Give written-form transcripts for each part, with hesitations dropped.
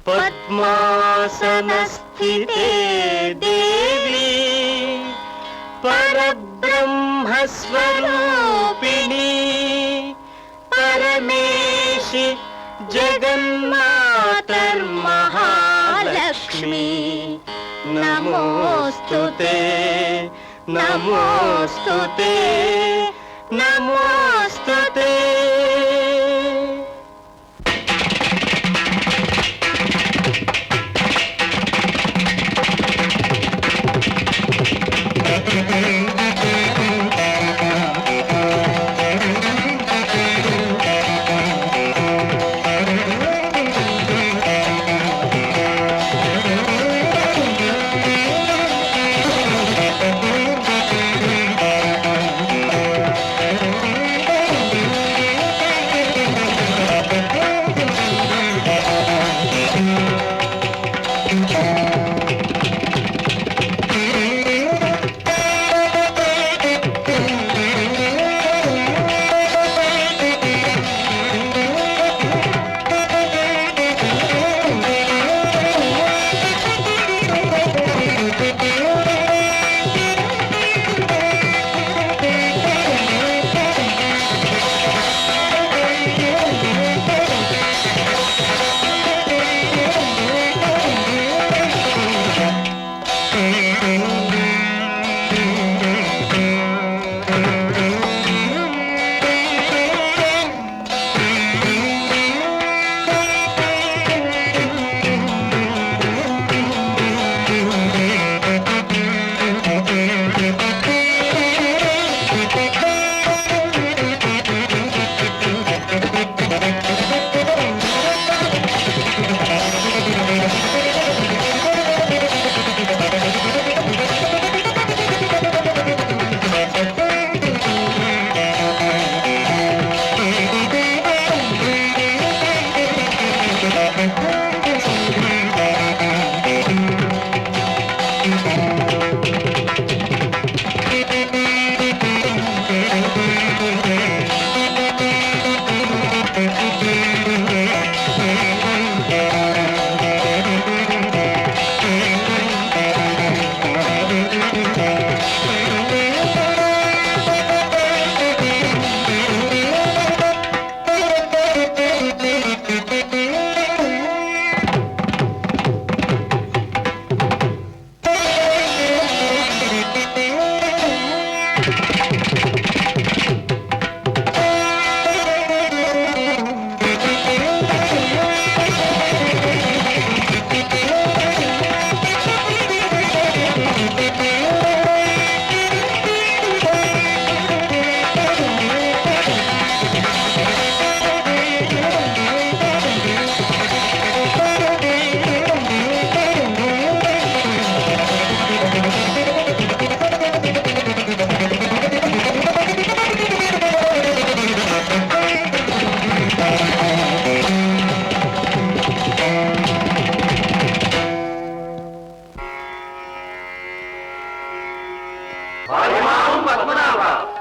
పద్మాసనస్థితే దేవి పరబ్రహ్మస్వరూపిణి పరమేశి జగన్మాతర్మహాలక్ష్మి నమోస్తుతే నమోస్తుతే నమోస్తుతే.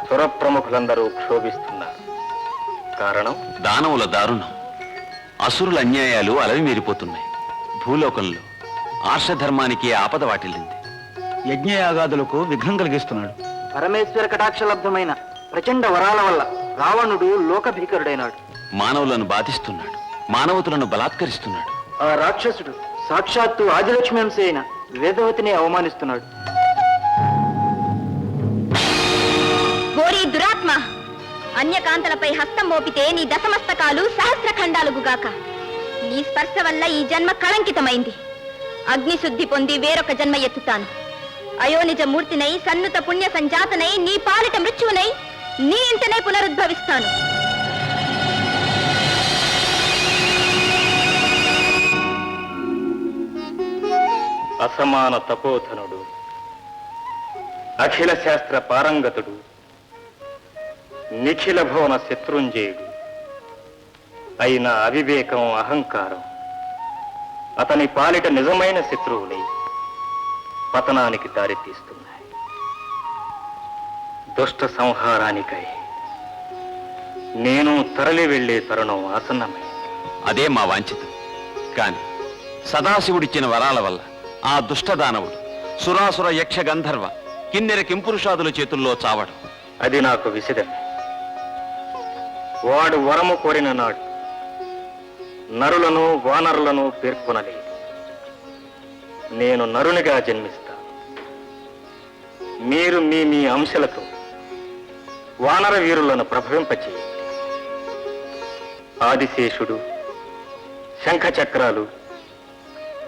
సురప్రముఖులందరూ క్షోభిస్తున్నారు. కారణం దానవుల దారుణం. అసురుల అన్యాయాలు అలవిమీరిపోతున్నాయి. భూలోకంలో ఆర్షధర్మానికి ఆపద వాటిల్లింది. యజ్ఞయాగాదులకు విఘ్నం కలిగిస్తున్నాడు. పరమేశ్వర కటాక్షలబ్ధమైన ప్రచండ వరాల వల్ల రావణుడు లోకభీకరుడైనాడు. మానవులను బాధిస్తున్నాడు. మానవతులను బలాత్కరిస్తున్నాడు. ఆ రాక్షసుడు సాక్షాత్తు ఆదిలక్ష్మి అంశ అయిన వేదవతిని అవమానిస్తున్నాడు. ఓరి దురాత్మ, అన్యకాంతలపై హస్తం మోపితే నీ దశమస్తకాలు సహస్రఖండాలుగాక. నీ స్పర్శ వల్ల ఈ జన్మ కళంకితమైంది. అగ్నిశుద్ధి పొంది వేరొక జన్మ ఎత్తుతాను. అయోనిజ మూర్తినై సన్నుత పుణ్య సంజాతనై నీ పాలిట మృత్యువునై నీ ఇంటనే పునరుద్భవిస్తాను. అసమాన తపోధనుడు, అఖిల శాస్త్ర పారంగతుడు, నిఖిల భువన శత్రుంజయుడు అయిన అవివేకం, అహంకారం అతని పాలిట నిజమైన శత్రువులై పతనానికి దారితీస్తున్నాయి. దుష్ట సంహారానికై నేను తరలి వెళ్లే తరుణం ఆసన్నమైంది. అదే మా వాంఛితం. కాని సదాశివుడిచ్చిన వరాల వల్ల ఆ దుష్టదానవుడు సురాసుర యక్ష గంధర్వ కిన్నెర కింపురుషాదుల చేతుల్లో చావడం అది నాకు విసిదమే. వాడు వరము కోరిన నాడు నరులను వానరులను పేర్కొనలేదు. నేను నరునిగా జన్మిస్తా. మీరు మీ మీ అంశలతో వానర వీరులను ప్రభవింపచేయండి. ఆదిశేషుడు శంఖచక్రాలు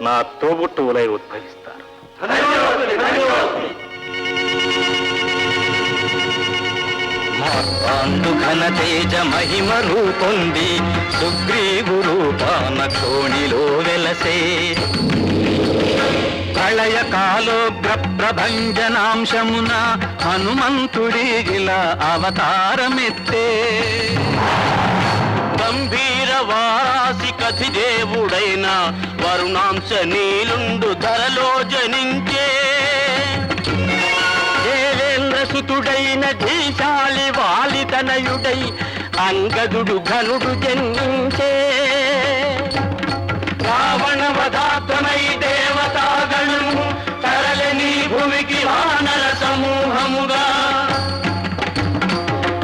నా తోబుట్టువులై ఉద్భవిస్తారు. పాండు ఘన తేజ మహిమ రూపొంది సుగ్రీవు రూపాన కోణిలో వెలసే ప్రళయ కాలోగ్ర ప్రభంజనాంశమున హనుమంతుడిగిలా అవతారమెత్తే గంభీర వారాసి కథి దేవుడైన వరుణాంశ నీలుండు ధరలో జనించే దేవేంద్రసుతుడైన ధీశాలి వాలితనయుడై అంగదుడు ఘనుడు జన్మించే రావణ వధాత్మై దేవతాగణము తరలని భూమికి వానర సమూహముగా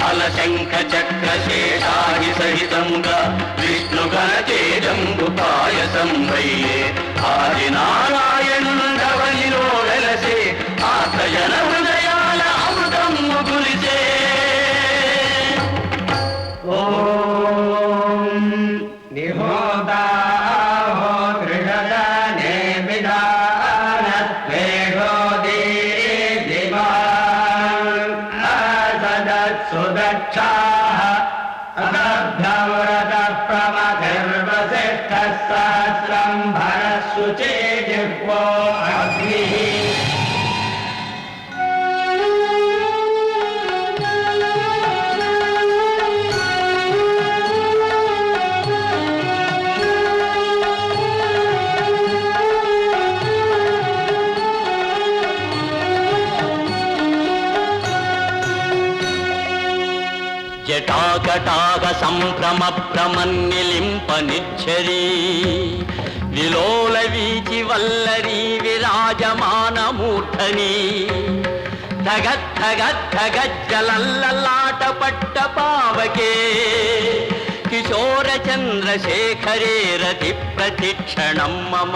అలశంఖ చక్ర శేషాగి సహితముగా విష్ణుగణ తేజంబు పాయసం వయ్యే ఆది నారాయణుండవనిలో వెలసే ఆతయన హృదయాల అమృతము గురిసే జటాకటాక సంభ్రమ భ్రమన్నిలింప నిచ్చరీ విలోల వీచి వల్లరీ విరాజమాన మూర్ధని ధగద్ధగద్ధగజ్జలల్లలాట పట్ట పావకే కిశోర చంద్రశేఖరే రతి ప్రతిక్షణం మమ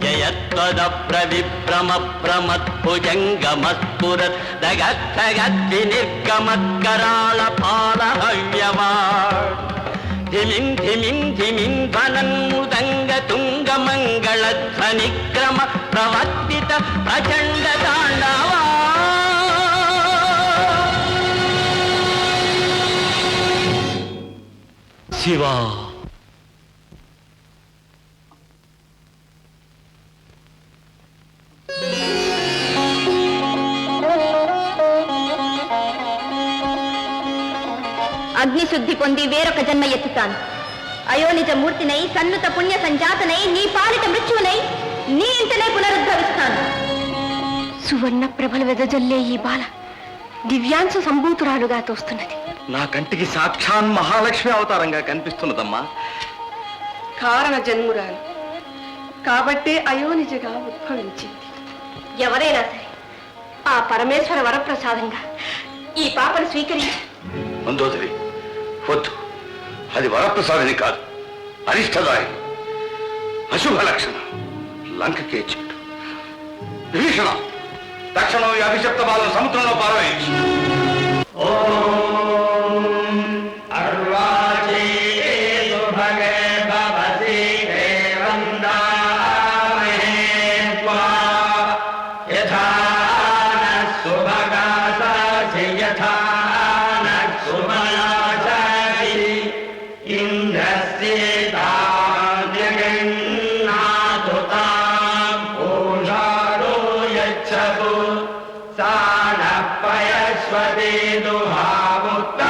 జయత్వద ప్రవిభ్రమ ప్రమద్భుజంగమస్ఫురత్ దగద్ధగద్ది నిర్గమత్కరాళ పాలహవ్యవా ధిమిం ధిమిం ధిమిం ధ్వనన్ముదంగ తుంగ మంగళధ్వనిక్రమ ప్రవర్తిత ప్రచండ తాండవా శివా అగ్నిశుద్ధి పొంది వేరొక జన్మ ఎత్తుతాను. అయోనిజ మూర్తినై సన్నుత పుణ్య సంజాతనై నీ పాలిట మృత్యునై నీ ఇంటనే పునరుద్ధవిస్తాను. సువర్ణ ప్రభలు వెదజల్లే ఈ బాల దివ్యాంశ సంభూతురాలుగా తోస్తున్నది. నా కంటికి సాక్షాన్ మహాలక్ష్మి అవతారంగా కనిపిస్తున్నదమ్మా. కారణ జన్మురాలు కాబట్టే అయోనిజగా ఉద్భవించింది. ఎవరైనా సరే ఆ పరమేశ్వర వరప్రసాదంగా ఈ పాపను స్వీకరించి. మందోదరి వద్దు, అది వరప్రసాదిని కాదు, అరిష్టదాయి, అశుభ లక్షణం, లంకకే చెట్టు. విభీషణ, తక్షణం ఈ అభిషప్త బాలను సముద్రంలో పారవేయించు. సానపయస్వతి దుహాముక్త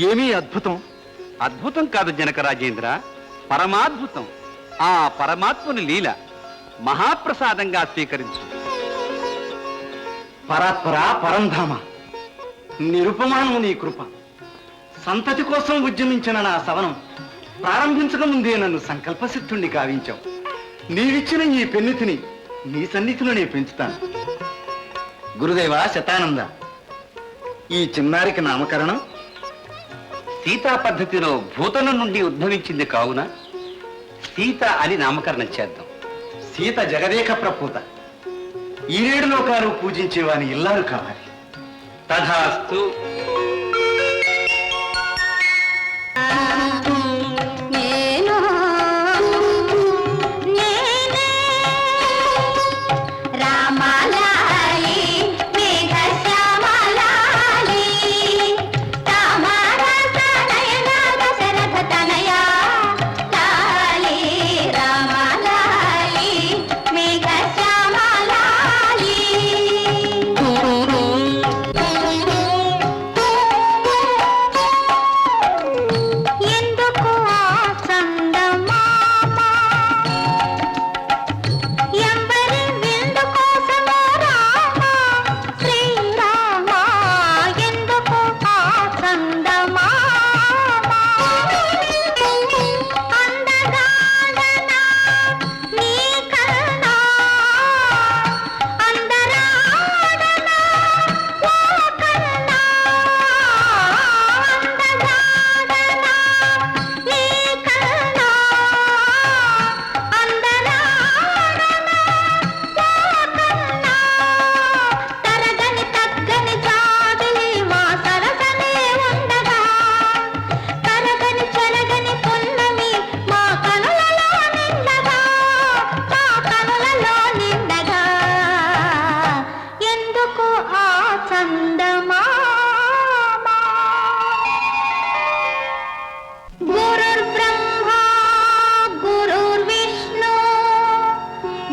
ఏమీ అద్భుతం. అద్భుతం కాదు జనక రాజేంద్ర, పరమాద్భుతం. ఆ పరమాత్ముని లీల మహాప్రసాదంగా స్వీకరించు. పరాత్పర పరంధామ, నిరుపమానము నీ కృప. సంతతి కోసం ఉద్యమించిన నా సవనం ప్రారంభించక ముందే నన్ను సంకల్పసిద్ధుణ్ణి కావించావు. నీవిచ్చిన ఈ పెన్నితిని నీ సన్నిధిలో నేను పెంచుతాను. గురుదేవా శతానంద, ఈ చిన్నారికి నామకరణం సీతా పద్ధతిలో భూతలం నుండి ఉద్భవించింది కావున సీత అని నామకరణం చేద్దాం. సీత జగదేక ప్రపూత, ఈ 7 లోకాలు పూజించేవాని ఇల్లాలు కావాలి. తథాస్తు. నేను నేనే రామలాలి మేఘ శ్యామలాలి రామరస నయన దశరథ తనయా లాలి రామలాలి మేఘ శ్యామలాలి. ఎందుకు ఆ చందమామ ఎంబరి విందు కోసమో రామ శ్రీరామ, ఎందుకు ఆ చందమామ అందగాడనా నీ కన్నా అందరాడనా ఓ కన్నా అందగాడనా నీ కన్నా అందరాడనా ఓ కన్నా తరగని తగ్గని జాబిలి మా సరసనే ఉండగా తరగని చెరగని పున్నమి మా కనులలో నిండగా మా కనులలో నిండగా ఎందుకు ఆ చందమామ. గురుర్బ్రహ్మా గురుర్విష్ణు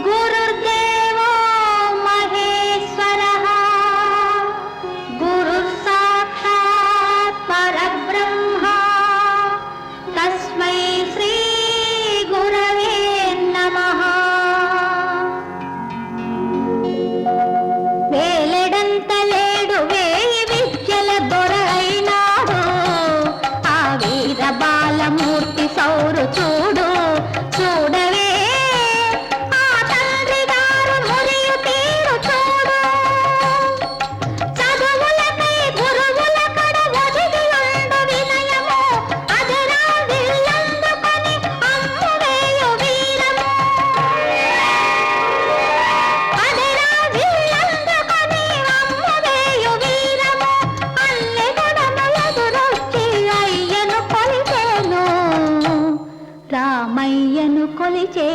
గురుర్దేవో మహేశ్వరః గురుర్ సాక్షాత్ పరబ్రహ్మ తస్మై శ్రీ గురవే నమః. వేలెడంతలేడు వేయి విద్యల దొర అయినాడు ఆ వీర బాలమూర్తి సౌరు చూడు చూడవే ఆ తండ్రి గారు మురియు తీరు చూడు. చదువులకై గురువుల కడ ఒదిగి ఉండు వినయము అజరా విల్లందుకని అమ్మువేయు వీరము అజరా విల్లందుకని అమ్మువేయు వీరము అల్లెగొడములెదురొచ్చి అయ్యను కొలిచేను రామయ్యను కొలిచే